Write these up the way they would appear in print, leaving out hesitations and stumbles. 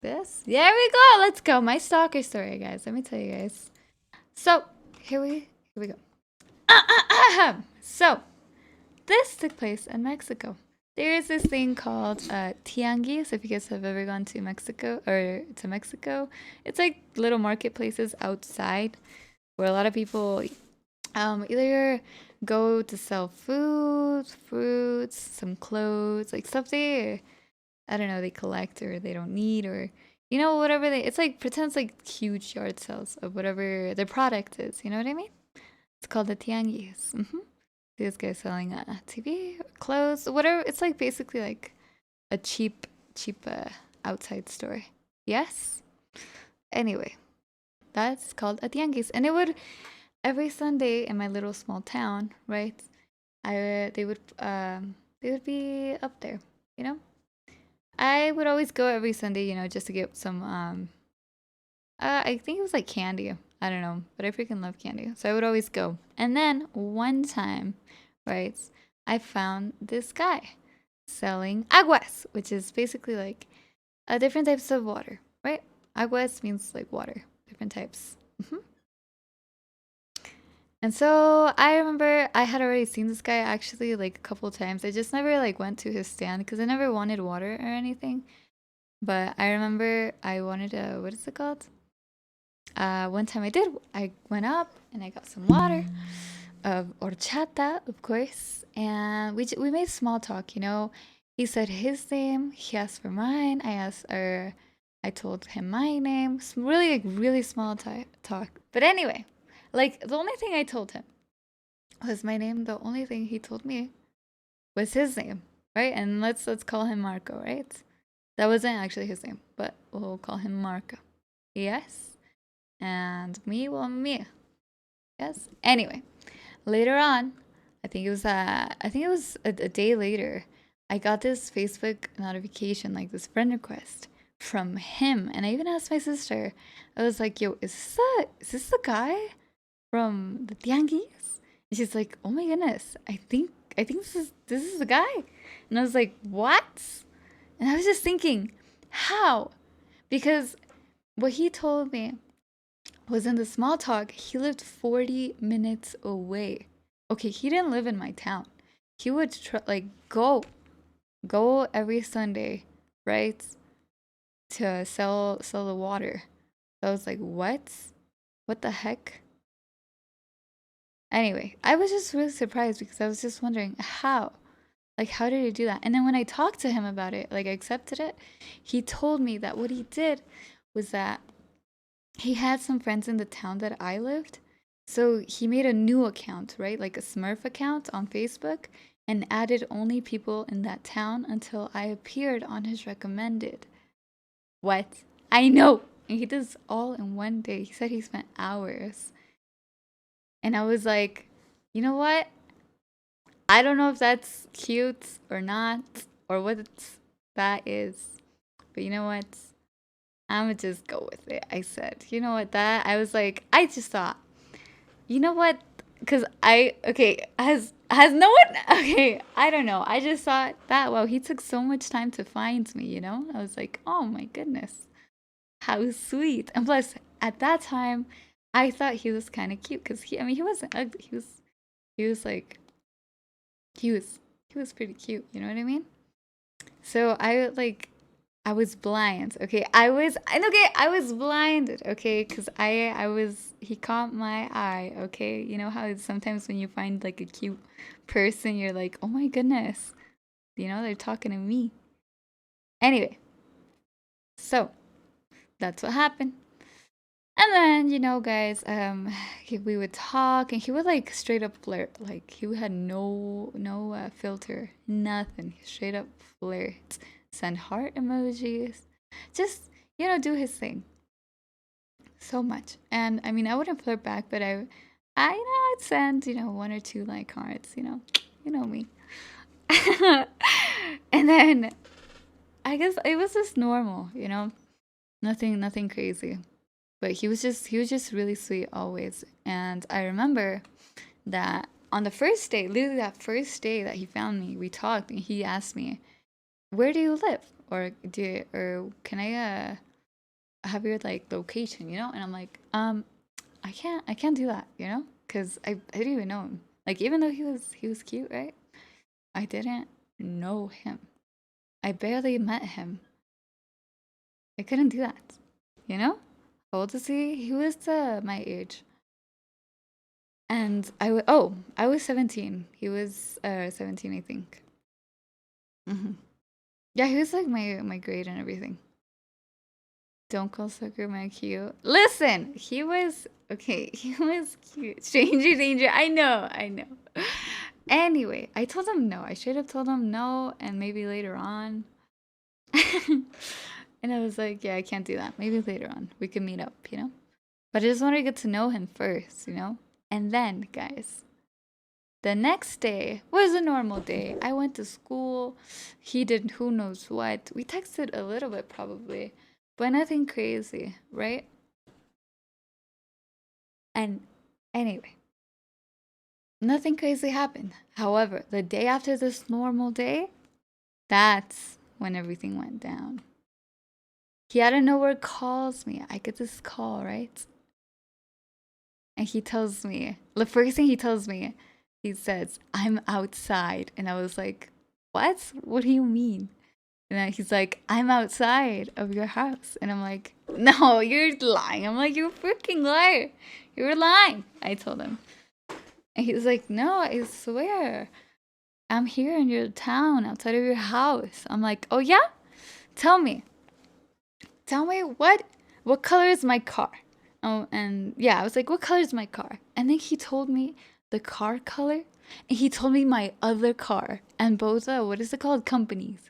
this. There we go. Let's go. My stalker story, guys. Let me tell you guys. So here we go. So this took place in Mexico. There is this thing called tianguis. If you guys have ever gone to Mexico, it's like little marketplaces outside where a lot of people either go to sell food, fruits, some clothes, like stuff they, I don't know, they collect or they don't need, or whatever they, it's like pretends like huge yard sales of whatever their product is. You know what I mean? It's called the tianguis. This guy's selling a TV, clothes, whatever. It's like basically like a cheap outside store. Yes. Anyway, that's called a tianguis, and it would every Sunday in my little small town, right? They would be up there, you know. I would always go every Sunday, just to get some I think it was like candy. I don't know, but I freaking love candy. So I would always go. And then one time, right, I found this guy selling aguas, which is basically like different types of water, right? Aguas means like water, different types. And so I remember I had already seen this guy actually like a couple of times. I just never like went to his stand because I never wanted water or anything. But I remember I wanted a, what is it called? One time I did. I went up and I got some water of horchata, of course, and we made small talk. He said his name. He asked for mine. I told him my name. Really, like, really small talk. But anyway, like the only thing I told him was my name. The only thing he told me was his name, right? And let's call him Marco, right? That wasn't actually his name, but we'll call him Marco. Yes. And me, well, me. Yes. Anyway, later on, I think it was a day later, I got this Facebook notification, like this friend request from him, and I even asked my sister. I was like, "Yo, is this the guy from the Tianguis?" And she's like, "Oh my goodness, I think this is the guy." And I was like, "What?" And I was just thinking, how? Because what he told me was in the small talk, he lived 40 minutes away. Okay, he didn't live in my town. He would like go every Sunday, right? To sell the water. So I was like, "What? What the heck?" Anyway, I was just really surprised because I was just wondering how. Like, how did he do that? And then when I talked to him about it, like I accepted it, he told me that what he did was that he had some friends in the town that I lived. So he made a new account, right? Like a Smurf account on Facebook, and added only people in that town until I appeared on his recommended. What? I know. And he did this all in one day. He said he spent hours. And I was like, you know what? I don't know if that's cute or not, or what that is. But you know what? I'm gonna just go with it. I said, you know what, that I was like, I just thought, you know what? Because okay, has no one, okay, I don't know. I just thought that, wow, he took so much time to find me. I was like, oh my goodness, how sweet. And plus, at that time, I thought he was kind of cute because he wasn't ugly. He was like, he was, he was pretty cute. You know what I mean? So I was blind. Okay, I was blinded. Okay, because he caught my eye. Okay, you know how it's sometimes when you find like a cute person, you're like, oh my goodness, they're talking to me. Anyway, so that's what happened. And then, guys, we would talk, and he would like straight up flirt. Like he had no filter, nothing. Straight up flirt, send heart emojis, just do his thing. So much, and I mean, I wouldn't flirt back, but I'd send one or two like hearts. You know me. And then I guess it was just normal. Nothing crazy. But he was just really sweet always. And I remember that on the first day, literally that first day that he found me, we talked, and he asked me, "Where do you live? Or can I have your like location, you know? And I'm like, I can't do that, you know? Because I didn't even know him. Like, even though he was cute, right? I didn't know him. I barely met him. I couldn't do that, you know? How old is he? He was my age. And I was 17. He was 17, I think. Hmm. Yeah, he was like my grade and everything. Don't call Sucker man cute. Listen, he was okay. He was cute. Stranger danger. I know. I know. Anyway, I told him no. I should have told him no, and maybe later on. And I was like, yeah, I can't do that. Maybe later on we can meet up, you know. But I just want to get to know him first, you know. And then, guys, the next day was a normal day. I went to school. He did who knows what. We texted a little bit probably, but nothing crazy, right? And anyway, nothing crazy happened. However, the day after this normal day, that's when everything went down. He out of nowhere calls me. I get this call, right? And he tells me, the first thing he tells me, he says, I'm outside. And I was like, what? What do you mean? And then he's like, I'm outside of your house. And I'm like, no, you're lying. I'm like, you freaking liar. You're lying. I told him. And he's like, no, I swear. I'm here in your town, outside of your house. I'm like, oh yeah? Tell me. Tell me what color is my car? Oh, and yeah, I was like, what color is my car? And then he told me the car color. And he told me my other car. And both, what is it called? Companies.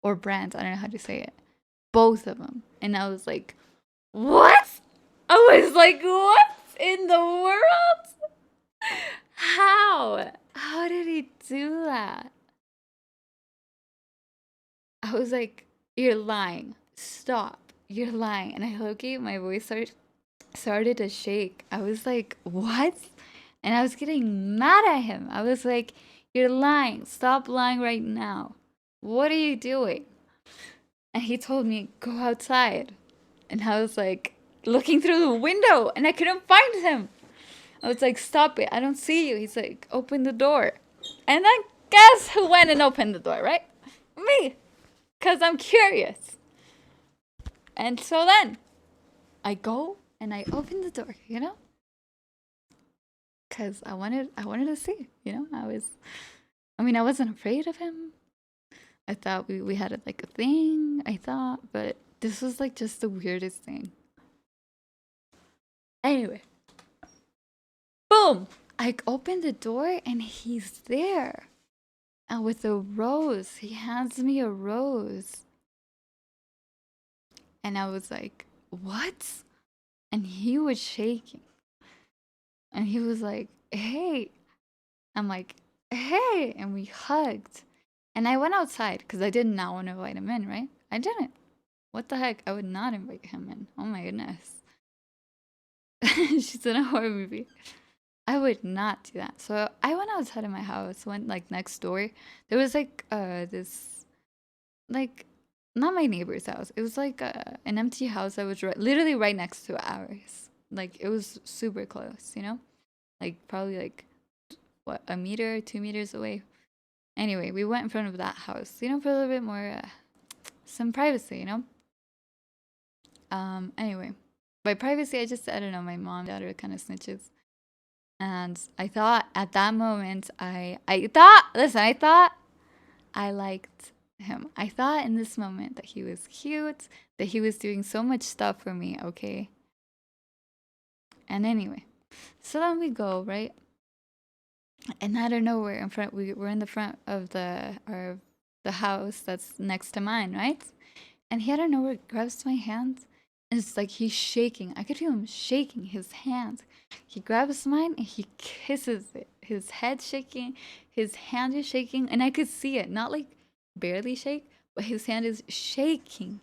Or brands. I don't know how to say it. Both of them. And I was like, what? I was like, what in the world? How? How did he do that? I was like, you're lying. Stop. You're lying. And I low-key, my voice started to shake. I was like, what? And I was getting mad at him. I was like, you're lying. Stop lying right now. What are you doing? And he told me, go outside. And I was like, looking through the window and I couldn't find him. I was like, stop it. I don't see you. He's like, open the door. And then guess who went and opened the door, right? Me. Because I'm curious. And so then I go and I open the door, you know? Because I wanted to see, you know? I wasn't afraid of him. I thought we had like a thing, I thought, but this was like just the weirdest thing. Anyway, boom! I opened the door and he's there. And with a rose, he hands me a rose. And I was like, what? And he was shaking. And he was like, hey. I'm like, hey. And we hugged. And I went outside because I did not want to invite him in, right? I didn't. What the heck? I would not invite him in. Oh my goodness. She's in a horror movie. I would not do that. So I went outside of my house, went like next door. There was like this, like, not my neighbor's house. It was like an empty house that was literally right next to ours. Like, it was super close, you know? Like, probably like, what, a meter, 2 meters away. Anyway, we went in front of that house, you know, for a little bit more, some privacy, you know? Anyway, by privacy, I don't know, my mom and dad are kind of snitches. And I thought at that moment, I thought I liked him. I thought in this moment that he was cute, that he was doing so much stuff for me, okay? And anyway, so then we go, right? And I don't know where in front we're in the front of the house that's next to mine, right? And he out of nowhere grabs my hand. And it's like he's shaking. I could feel him shaking his hand. He grabs mine and he kisses it. His head shaking, his hand is shaking, and I could see it. Not like barely shake, but his hand is shaking.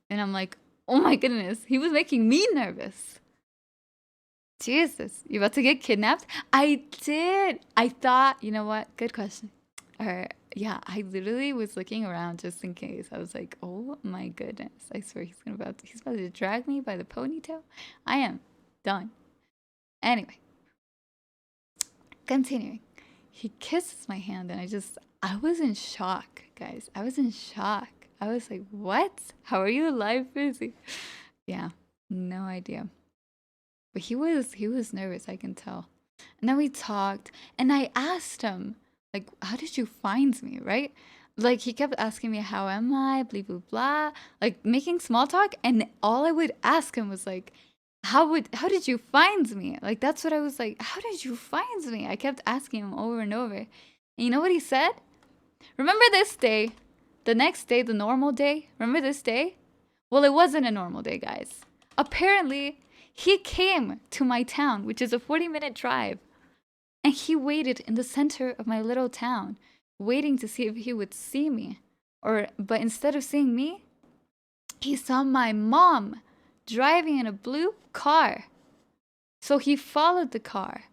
And I'm like, oh my goodness, he was making me nervous. Jesus, you about to get kidnapped? I did. I thought, you know what? Good question. Or yeah, I literally was looking around just in case. I was like, oh my goodness. I swear he's about to drag me by the ponytail. I am done. Anyway, continuing. He kisses my hand and I was in shock, guys. I was in shock. I was like, what? How are you alive, Frizzy? Yeah, no idea. But he was nervous, I can tell. And then we talked, and I asked him, like, how did you find me, right? Like, he kept asking me, how am I, blah, blah, blah, like, making small talk. And all I would ask him was, like, how did you find me? Like, that's what I was like, how did you find me? I kept asking him over and over. And you know what he said? Remember this day, the next day, the normal day? Remember this day? Well, it wasn't a normal day, guys. Apparently, he came to my town, which is a 40-minute drive, and he waited in the center of my little town, waiting to see if he would see me. But instead of seeing me, he saw my mom driving in a blue car. So he followed the car.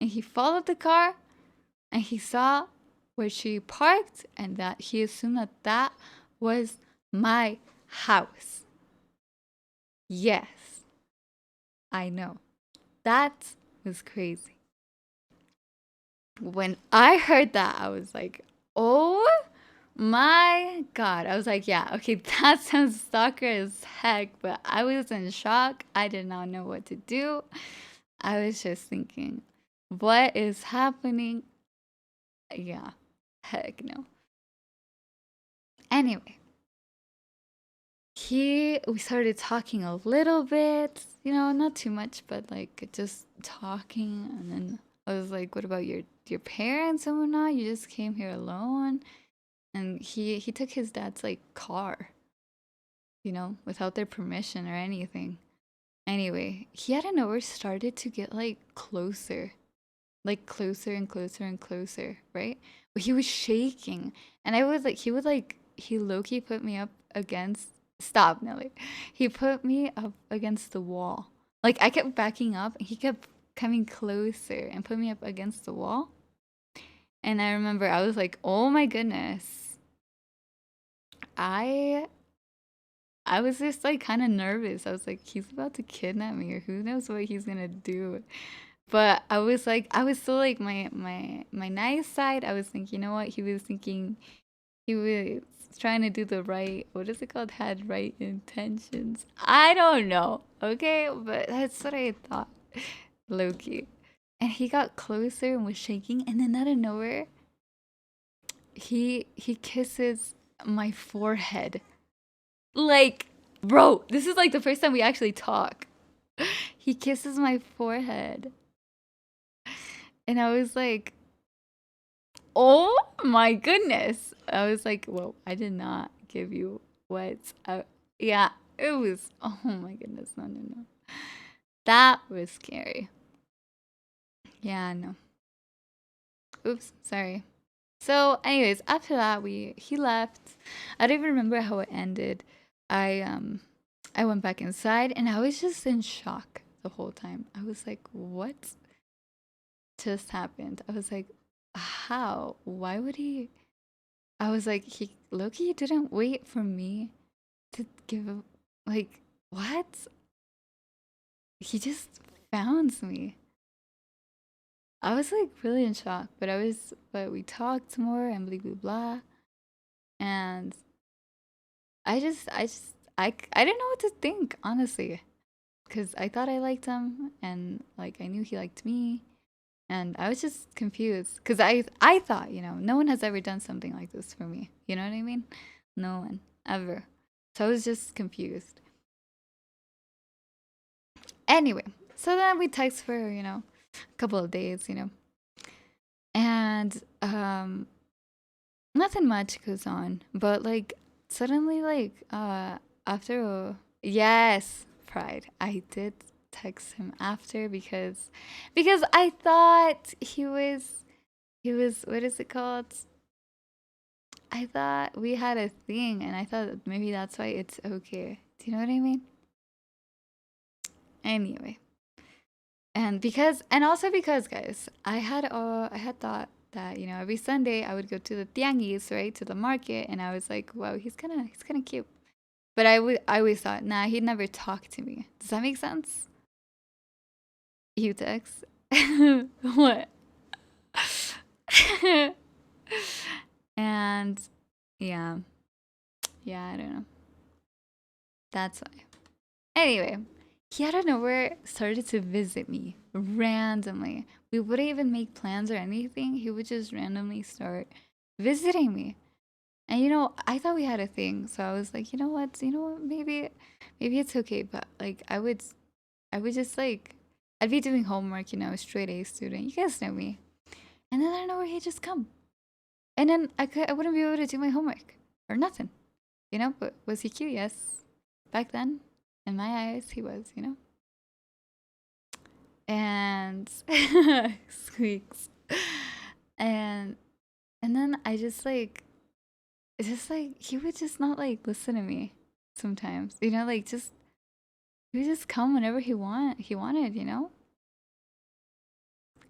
And he followed the car, and he saw where she parked, and that he assumed that that was my house. Yes, I know. That was crazy. When I heard that, I was like, oh my God. I was like, yeah, okay, that sounds stalker as heck, but I was in shock. I did not know what to do. I was just thinking, what is happening? Yeah, heck no. Anyway, we started talking a little bit, not too much, but like just talking. And then I was like, what about your parents and whatnot? You just came here alone. And he took his dad's like car, without their permission or anything. Anyway, he out of nowhere started to get like closer and closer and closer, right? But he was shaking, and I was like, he low-key put me up against. Stop, Nelly. He put me up against the wall. Like I kept backing up, and he kept coming closer and put me up against the wall. And I remember I was like, oh my goodness. I was just like kind of nervous. I was like, he's about to kidnap me, or who knows what he's gonna do. But I was still like my nice side. I was thinking, you know what? He was thinking he was trying to do the right, what is it called? Had right intentions. I don't know. Okay, but that's what I thought. Loki. And he got closer and was shaking, and then out of nowhere, he kisses my forehead. Like, bro, this is like the first time we actually talk. He kisses my forehead. And I was like, oh my goodness. I was like, whoa, I did not give you what. Yeah, it was, oh my goodness. No, no, no. That was scary. Yeah, no. Oops, sorry. So, anyways, after that, he left. I don't even remember how it ended. I went back inside, and I was just in shock the whole time. I was like, what just happened? I was like, how? Why would he? I was like, Loki didn't wait for me to like, what? He just found me. I was like really in shock, but we talked more and blah blah blah, and I didn't know what to think, honestly, because I thought I liked him, and like I knew he liked me, and I was just confused because I thought, no one has ever done something like this for me. You know what I mean? No one ever. So I was just confused. Anyway, so then we text for, a couple of days, and nothing much goes on, but like suddenly, like after yes, pride, I did text him after because I thought he was what is it called? I thought we had a thing, and I thought maybe that's why it's okay. Do you know what I mean? Anyway, and also because, guys, I had thought that, every Sunday I would go to the tianguis, right, to the market, and I was like, wow, he's kind of cute. But I always thought, nah, he'd never talk to me. Does that make sense? You text. What? And yeah, yeah, I don't know. That's why. Anyway, he out of nowhere started to visit me randomly. We wouldn't even make plans or anything. He would just randomly start visiting me. And I thought we had a thing, so I was like, maybe it's okay, but like I would just like I'd be doing homework, straight A student. You guys know me. And then I don't know where he'd just come. And then I wouldn't be able to do my homework or nothing. But was he cute? Yes. Back then, in my eyes, he was. And squeaks. And and then I just like it's just like he would just not like listen to me sometimes. Like just he would just come whenever he wanted.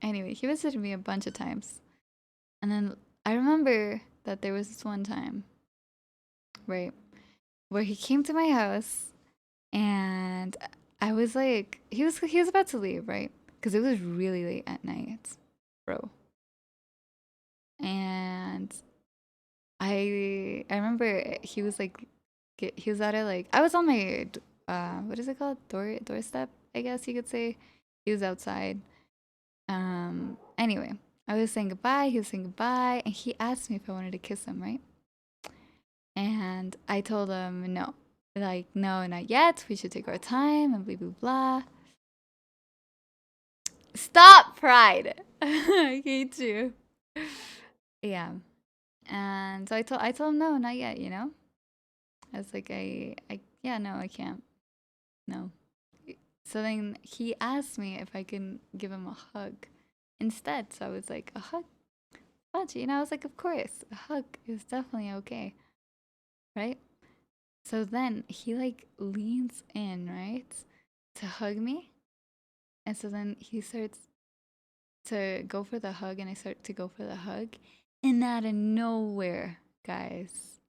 Anyway, he visited me a bunch of times. And then I remember that there was this one time, right, where he came to my house and I was like he was about to leave, right? Because it was really late at night, bro. And I remember he was like he was at it like I was on my what is it called, doorstep, I guess you could say. He was outside. Anyway, I was saying goodbye, he was saying goodbye, and he asked me if I wanted to kiss him, right? And I told him no. Like, no, not yet. We should take our time and blah blah blah. Stop, pride. I hate you. Yeah. And so I told him no, not yet. I was like, yeah, no, I can't. No. So then he asked me if I can give him a hug instead. So I was like, a hug? What? I was like, of course, a hug is definitely okay, right? So then he like leans in, right, to hug me. And so then he starts to go for the hug, and I start to go for the hug. And out of nowhere, guys,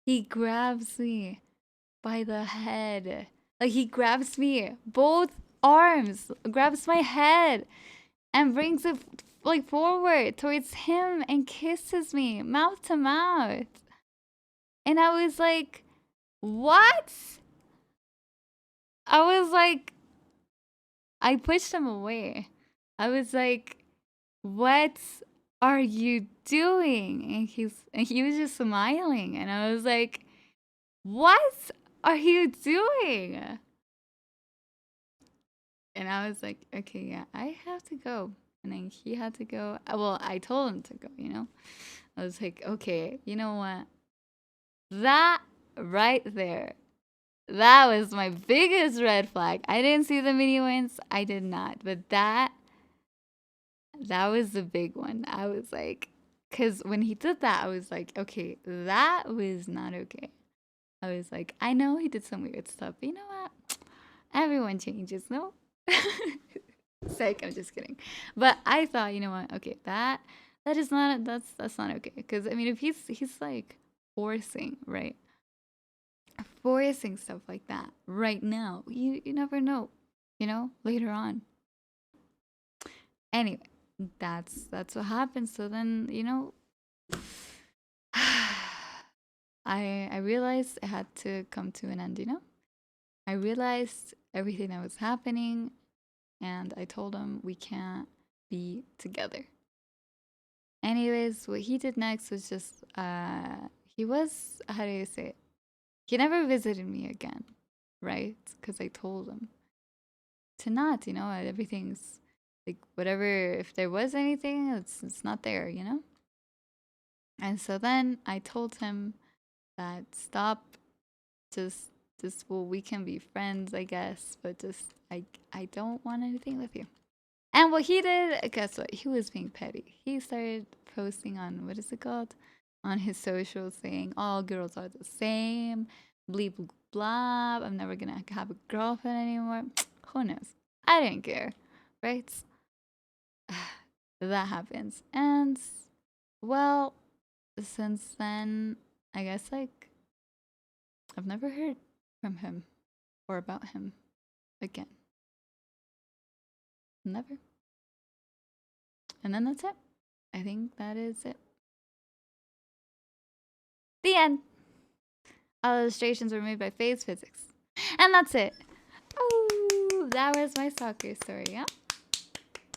he grabs me by the head. Like he grabs me, both arms, grabs my head and brings it like forward towards him and kisses me mouth to mouth. And I was like, what? I was like, I pushed him away. I was like, what are you doing? And he was just smiling. And I was like, what are you doing? And I was like, okay, yeah, I have to go. And then he had to go. Well, I told him to go. I was like, okay, you know what? That right there, that was my biggest red flag. I didn't see the mini ones. I did not. But that was the big one. I was like, because when he did that, I was like, okay, that was not okay. I was like, I know he did some weird stuff, but you know what? Everyone changes, no? Psych, I'm just kidding. But I thought, you know what? Okay, that is not that's not okay. Because I mean, if he's like forcing, right? Forcing stuff like that right now, you never know, later on. Anyway, that's what happened. So then, I realized it had to come to an end. I realized everything that was happening, and I told him we can't be together. Anyways, what he did next was just he was, how do you say it? He never visited me again, right? Because I told him to not, everything's like whatever. If there was anything, it's not there. And so then I told him that stop, just well, we can be friends, I guess, but just I don't want anything with you. And what he did, guess what? He was being petty. He started posting on, what is it called? On his socials saying all girls are the same, blah blah blah. I'm never gonna have a girlfriend anymore. Who knows? I didn't care, right? that happens. And well, since then, I guess like I've never heard from him or about him again. Never. And then that's it. I think that is it. The end. All illustrations were made by Phase Physics. And that's it. Oh, that was my stalker story, yeah?